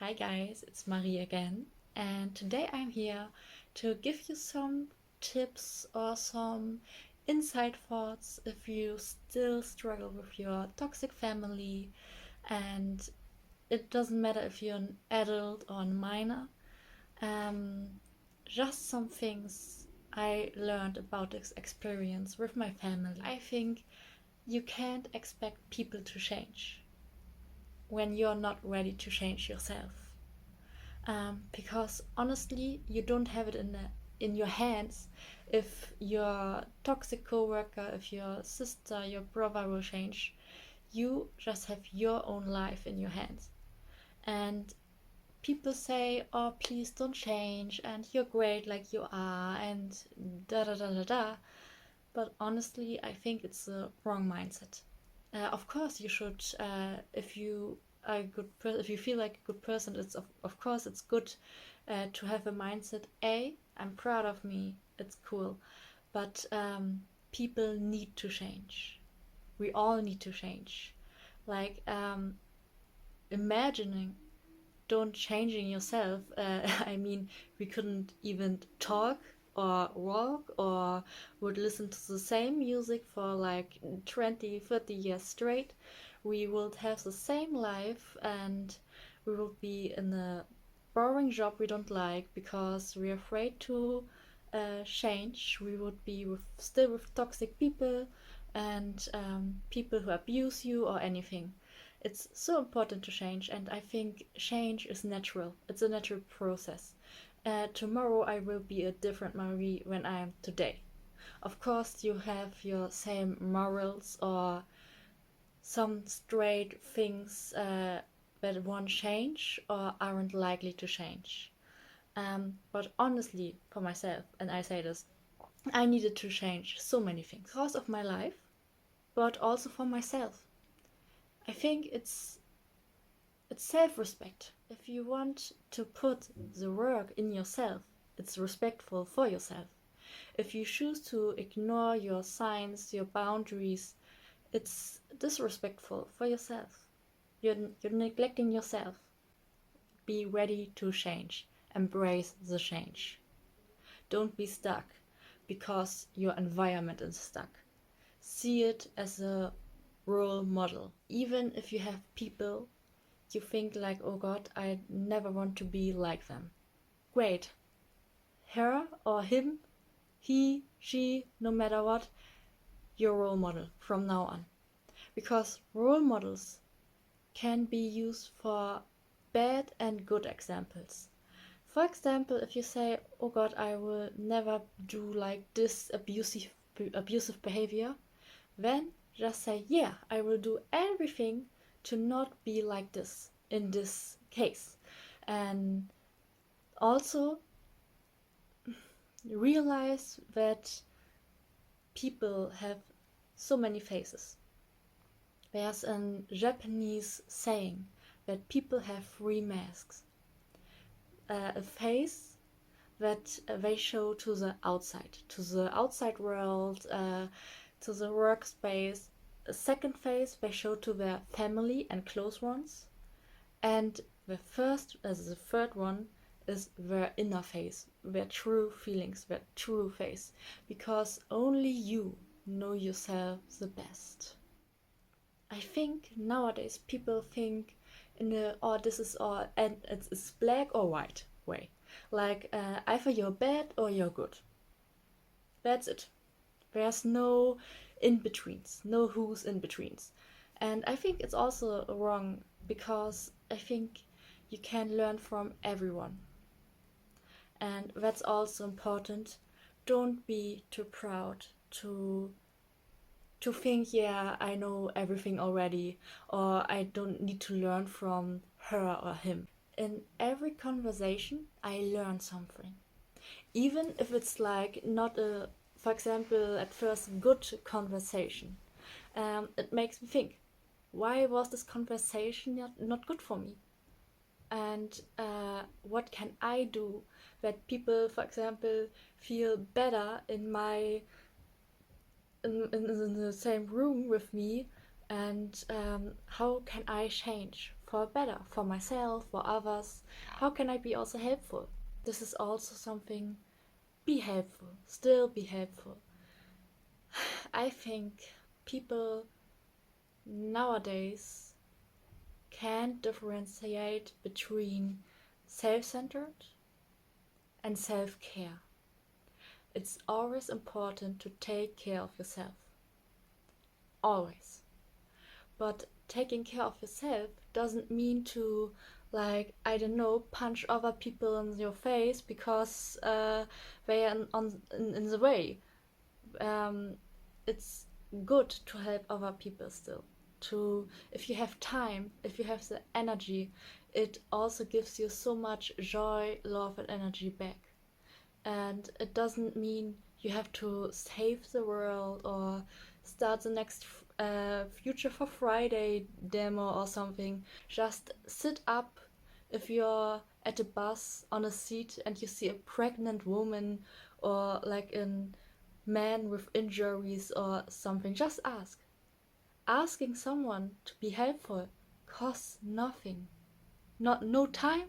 Hi guys, it's Marie again, and today I'm here to give you some tips or some inside thoughts if you still struggle with your toxic family. And it doesn't matter if you're an adult or a minor, um, just some things I learned about this experience with my family. I think you can't expect people to change when you're not ready to change yourself. Because honestly, you don't have it in your hands if your toxic coworker, if your sister, your brother will change. You just have your own life in your hands. And people say, "Oh, please don't change," and "You're great like you are," and da da da da da. But honestly, I think it's the wrong mindset. Of course, you should, if you are a good person, if you feel like a good person, it's of course it's good to have a mindset. I'm proud of me. It's cool, but people need to change. We all need to change. Like imagining don't changing yourself. I mean, we couldn't even talk or walk or would listen to the same music for like 20, 30 years straight. We would have the same life and we would be in a boring job we don't like because we're afraid to change. We would be still with toxic people and people who abuse you or anything. It's so important to change, and I think change is natural. It's a natural process. Tomorrow I will be a different Marie when I am today. Of course, you have your same morals or some straight things that won't change or aren't likely to change. But honestly, for myself, and I say this, I needed to change so many things because of my life, but also for myself. I think it's self-respect. If you want to put the work in yourself, it's respectful for yourself. If you choose to ignore your signs, your boundaries, it's disrespectful for yourself. You're neglecting yourself. Be ready to change. Embrace the change. Don't be stuck because your environment is stuck. See it as a role model. Even if you have people you think like, "Oh god, I never want to be like them." Great. Her or him, he, she, no matter what, your role model from now on. Because role models can be used for bad and good examples. For example, if you say, "Oh god, I will never do like this abusive behavior," then just say, "Yeah, I will do everything to not be like this in this case." And also realize that people have so many faces. There's a Japanese saying that people have three masks. A face that they show to the outside world, to the workspace. A second face they show to their family and close ones. And the third one is their inner face, their true feelings, their true face. Because only you know yourself the best. I think nowadays people think in a "oh this is all and it's black or white" way. Like either you're bad or you're good. That's it. There's no in betweens, no who's in betweens. And I think it's also wrong because I think you can learn from everyone. And that's also important. Don't be too proud to think, "Yeah, I know everything already," or "I don't need to learn from her or him." In every conversation, I learn something. Even if it's like not a, for example, at first good conversation. It makes me think, why was this conversation not good for me? And what can I do that people, for example, feel better in the same room with me, and how can I change for better, for myself, for others. How can I be also helpful? This is also something. Be helpful, still be helpful. I think people nowadays can't differentiate between self-centered and self-care. It's always important to take care of yourself. Always. But taking care of yourself doesn't mean to, like, I don't know, punch other people in your face because they are in the way. It's good to help other people still. To, if you have time, if you have the energy, it also gives you so much joy, love, and energy back. And it doesn't mean you have to save the world or start the next Future for Friday demo or something. Just sit up if you're at a bus on a seat and you see a pregnant woman or like a man with injuries or something. Just ask. Asking someone to be helpful costs nothing. No time,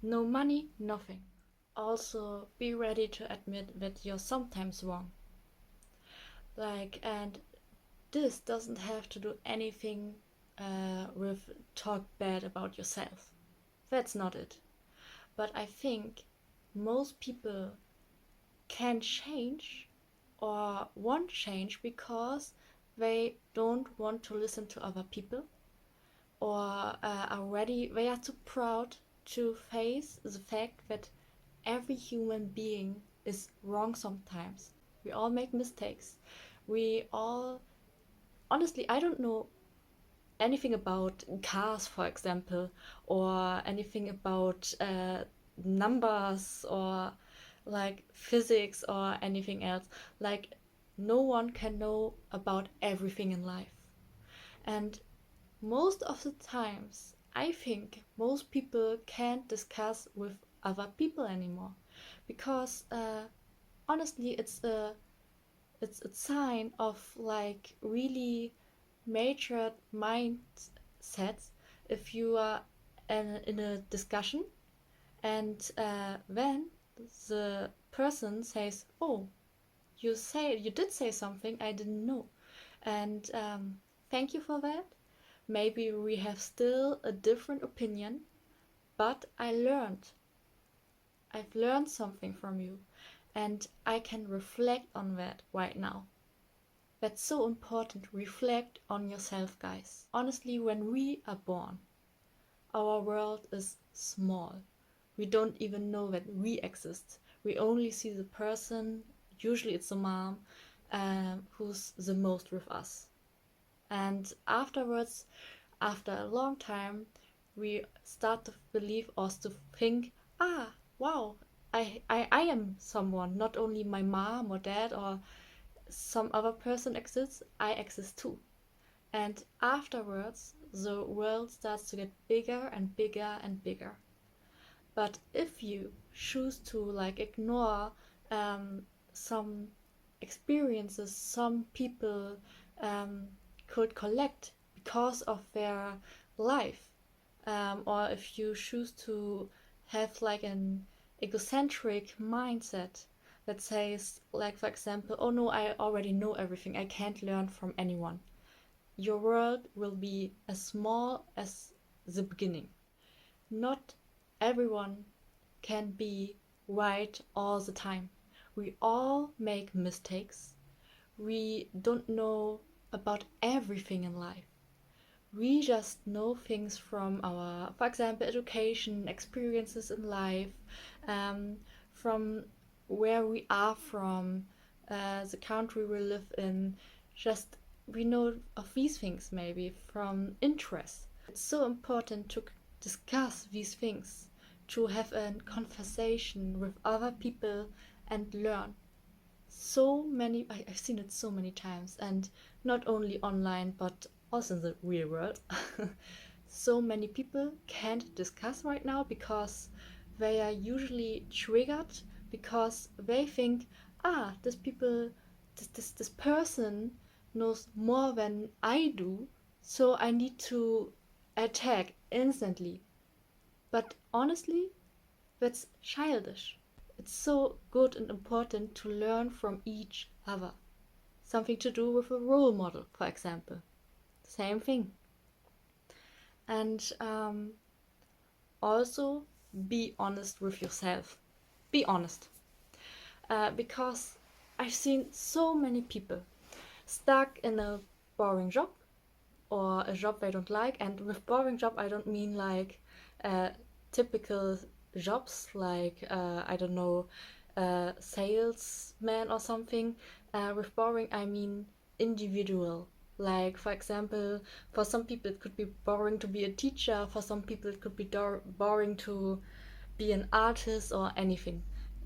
no money, nothing. Also, be ready to admit that you're sometimes wrong. And this doesn't have to do anything with talk bad about yourself. That's not it. But I think most people can change or won't change because they don't want to listen to other people, or they are too proud to face the fact that every human being is wrong sometimes. We all make mistakes. We all, honestly, I don't know anything about cars, for example, or anything about numbers or like physics or anything else. Like, no one can know about everything in life. And most of the times, I think most people can't discuss with other people anymore because honestly, it's a sign of like really matured mindsets if you are in a discussion and then the person says, "Oh, you did say something I didn't know," and thank you for that. Maybe we have still a different opinion, but I've learned something from you, and I can reflect on that right now. That's so important. Reflect on yourself, guys. Honestly, when we are born, our world is small. We don't even know that we exist. We only see the person, usually it's a mom, who's the most with us. And afterwards, after a long time, we start to believe or to think, wow, I am someone, not only my mom or dad or some other person exists, I exist too. And afterwards, the world starts to get bigger and bigger and bigger. But if you choose to like ignore some experiences some people could collect because of their life, or if you choose to have like an egocentric mindset that says, like, for example, oh no, I already know everything, I can't learn from anyone, your world will be as small as the beginning. Not everyone can be right all the time. We all make mistakes. We don't know about everything in life. We just know things from our, for example, education, experiences in life, um, from where we are from, the country we live in. Just we know of these things maybe from interest. It's so important to discuss these things, to have a conversation with other people and learn. I've seen it so many times, and not only online but also in the real world. So many people can't discuss right now because they are usually triggered because they think, this person knows more than I do, so I need to attack instantly. But honestly, that's childish. It's so good and important to learn from each other. Something to do with a role model, for example. Same thing. And also be honest with yourself. Be honest. Because I've seen so many people stuck in a boring job or a job they don't like. And with boring job, I don't mean like typical jobs like, I don't know, salesman or something. With boring, I mean individual. Like, for example, for some people it could be boring to be a teacher, for some people it could be boring to be an artist or anything.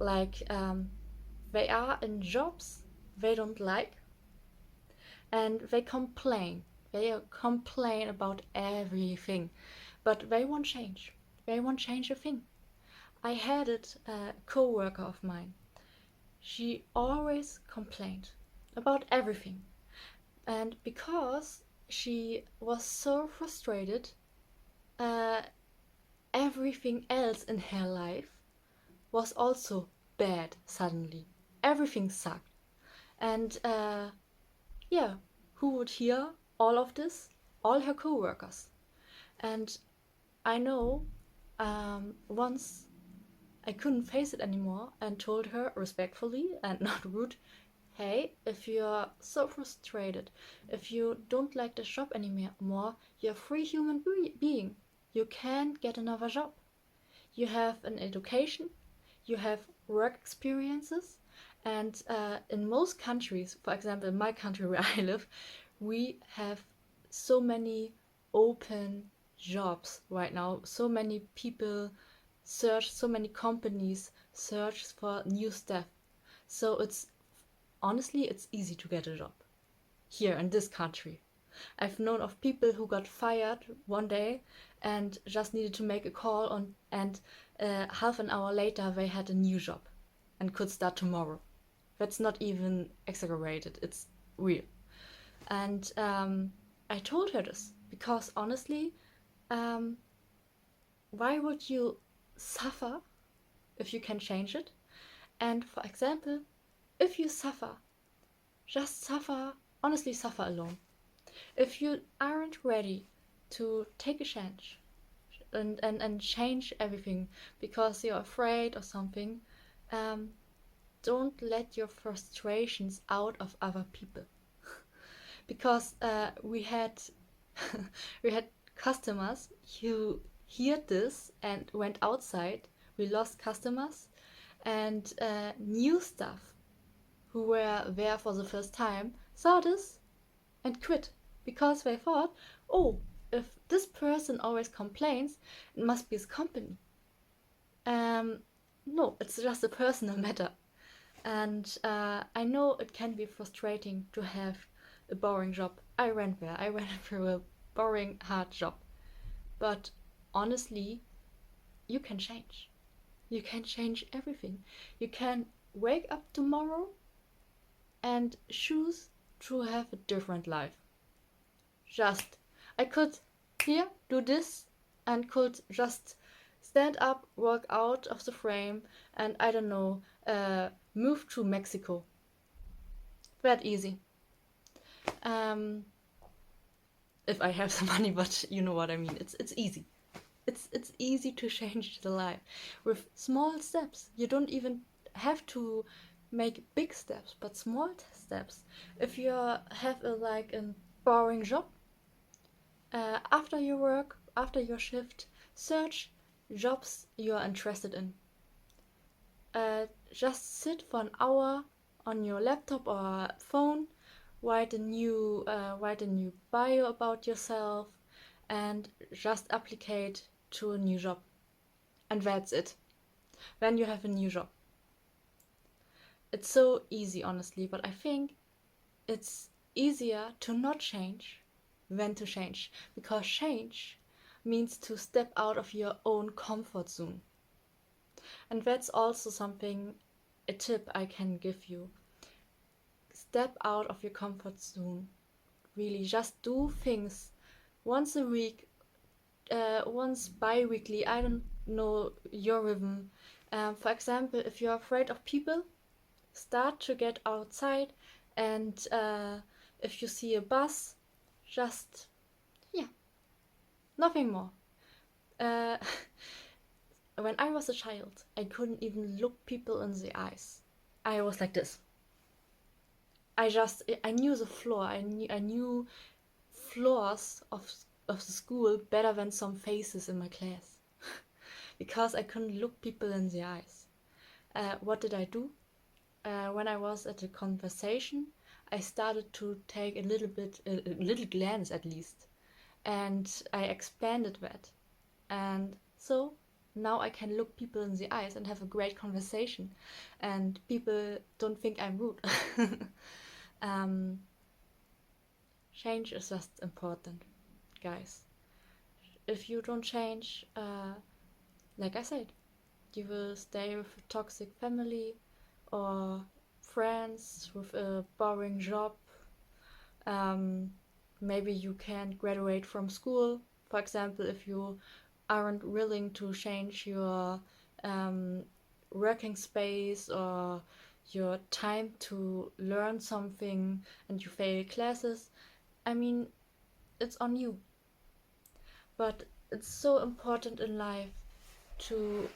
Like, they are in jobs they don't like and they complain. They complain about everything, but they won't change. They won't change a thing. I had it, a co-worker of mine. She always complained about everything. And because she was so frustrated, uh, everything else in her life was also bad suddenly. Everything sucked. And yeah, who would hear all of this? All her co-workers. And I know once I couldn't face it anymore and told her respectfully and not rude, hey, if you're so frustrated, if you don't like the job anymore, you're a free human being. You can get another job. You have an education, you have work experiences, and in most countries, for example, in my country where I live, we have so many open jobs right now. So many people search, so many companies search for new staff. So it's honestly, it's easy to get a job here in this country. I've known of people who got fired one day and just needed to make a call on, and half an hour later they had a new job and could start tomorrow. That's not even exaggerated, it's real. And I told her this because honestly, um, why would you suffer if you can change it? And for example, if you suffer, just suffer, honestly, suffer alone. If you aren't ready to take a chance and change everything because you're afraid or something, um, don't let your frustrations out of other people. Because we had we had customers who heard this and went outside. We lost customers and new staff who were there for the first time saw this and quit because they thought, oh, if this person always complains, it must be his company. Um, no, it's just a personal matter. And I know it can be frustrating to have a boring job. I went there, I went through a boring, hard job. But honestly, you can change. You can change everything. You can wake up tomorrow and choose to have a different life. Just, I could here do this and could just stand up, walk out of the frame, and I don't know, move to Mexico. That easy. Um, if I have the money, but you know what I mean. It's easy. It's easy to change the life with small steps. You don't even have to make big steps, but small steps. If you have a boring job, after your work, after your shift, search jobs you are interested in. Just sit for an hour on your laptop or phone, write a new bio about yourself, and just applicate to a new job. And that's it. Then you have a new job. It's so easy, honestly, but I think it's easier to not change than to change, because change means to step out of your own comfort zone. And that's also something, a tip I can give you. Step out of your comfort zone. Really, just do things once a week, once bi-weekly. I don't know your rhythm. For example, if you're afraid of people, start to get outside, and if you see a bus, just, yeah, nothing more. Uh, when I was a child, I couldn't even look people in the eyes. I was like this. I knew the floor. I knew floors of the school better than some faces in my class because I couldn't look people in the eyes. What did I do? When I was at a conversation, I started to take a little glance at least, and I expanded that. And so now I can look people in the eyes and have a great conversation, and people don't think I'm rude. um, Change is just important, guys. If you don't change, like I said, you will stay with a toxic family or friends with a boring job. Um, Maybe you can't graduate from school, for example, if you aren't willing to change your um, working space or your time to learn something and you fail classes. I mean, it's on you. But it's so important in life to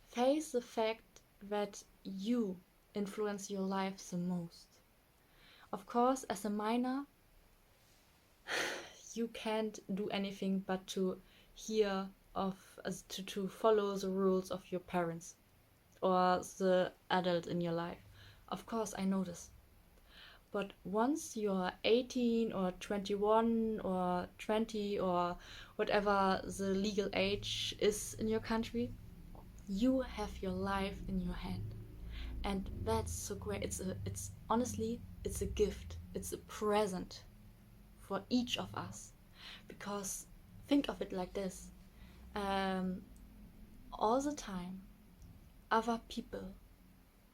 face the fact that you influence your life the most. Of course, as a minor, you can't do anything but to hear of to follow the rules of your parents or the adult in your life. Of course, I know this. But once you're 18 or 21 or 20 or whatever the legal age is in your country, you have your life in your hand. And that's so great. It's honestly, it's a gift. It's a present for each of us. Because think of it like this. Um, all the time, other people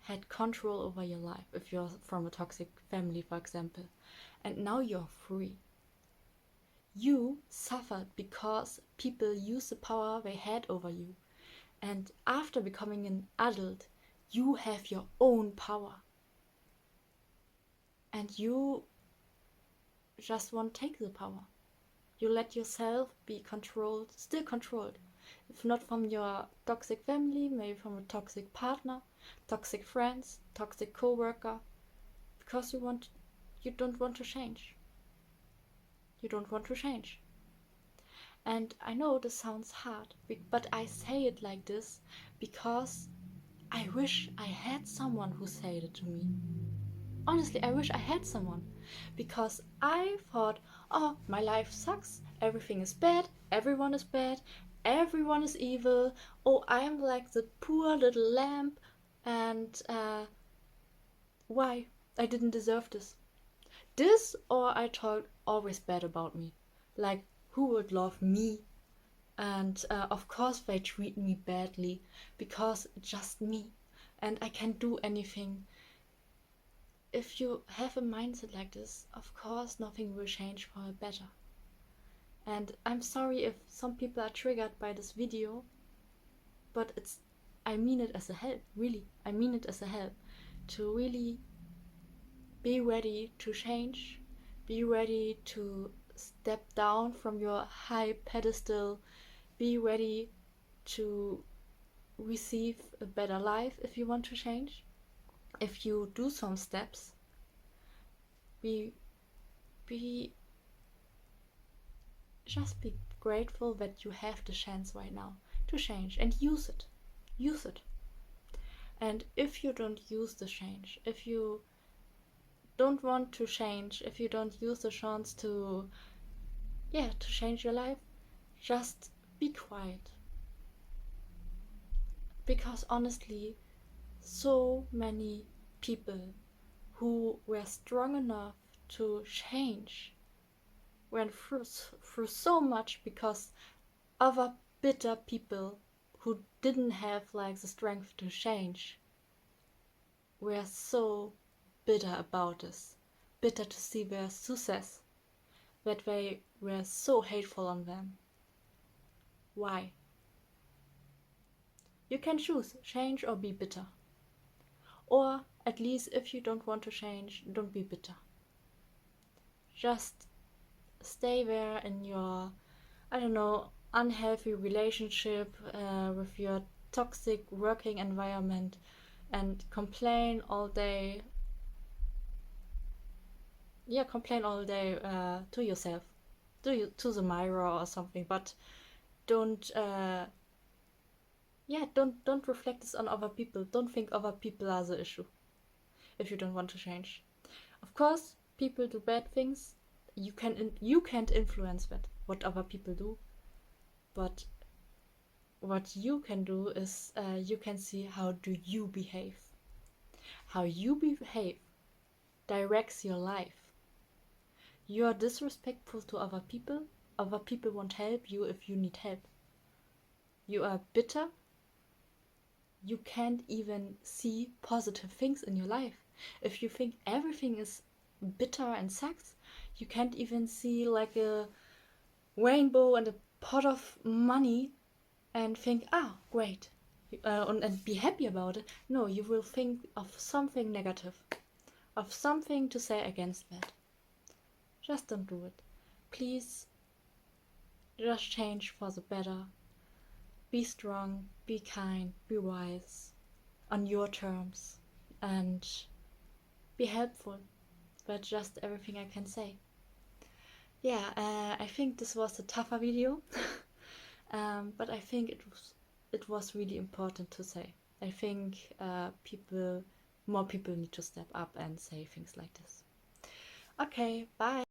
had control over your life if you're from a toxic family, for example, and now you're free. You suffered because people used the power they had over you, and after becoming an adult, you have your own power, and you just won't take the power. You let yourself be controlled, still controlled, if not from your toxic family, maybe from a toxic partner, toxic friends, toxic co-worker, because you don't want to change. You don't want to change. And I know this sounds hard, but I say it like this because I wish I had someone who said it to me. Honestly, I wish I had someone. Because I thought, oh, my life sucks, everything is bad, everyone is evil, oh, I'm like the poor little lamb, and why? I didn't deserve this. This, or I talked always bad about me. Like, who would love me? And of course they treat me badly because it's just me and I can't do anything. If you have a mindset like this, of course nothing will change for the better. And I'm sorry if some people are triggered by this video, but I mean it as a help, really. I mean it as a help to really be ready to change, be ready to step down from your high pedestal, be ready to receive a better life if you want to change. If you do some steps, be just be grateful that you have the chance right now to change and use it. Use it. And if you don't use the change, if you don't want to change, if you don't use the chance to change your life, just be quiet. Because honestly, so many people who were strong enough to change went through so much because other bitter people who didn't have like the strength to change were so bitter about this, bitter to see their success, that they were so hateful on them. Why? You can choose change or be bitter. Or at least if you don't want to change, don't be bitter. Just stay there in your, I don't know, unhealthy relationship with your toxic working environment and complain all day. Yeah, complain all day to yourself, to the mirror or something. But don't, don't reflect this on other people. Don't think other people are the issue if you don't want to change. Of course, people do bad things. You can't influence that what other people do, but what you can do is you can see how do you behave. How you behave directs your life. You are disrespectful to other people won't help you if you need help. You are bitter, you can't even see positive things in your life. If you think everything is bitter and sucks, you can't even see like a rainbow and a pot of money and think, great, and be happy about it. No, you will think of something negative, of something to say against that. Just don't do it. Please, just change for the better. Be strong, be kind, be wise, on your terms, and be helpful. That's just everything I can say. Yeah, I think this was a tougher video, but I think it was really important to say. I think more people need to step up and say things like this. Okay, bye.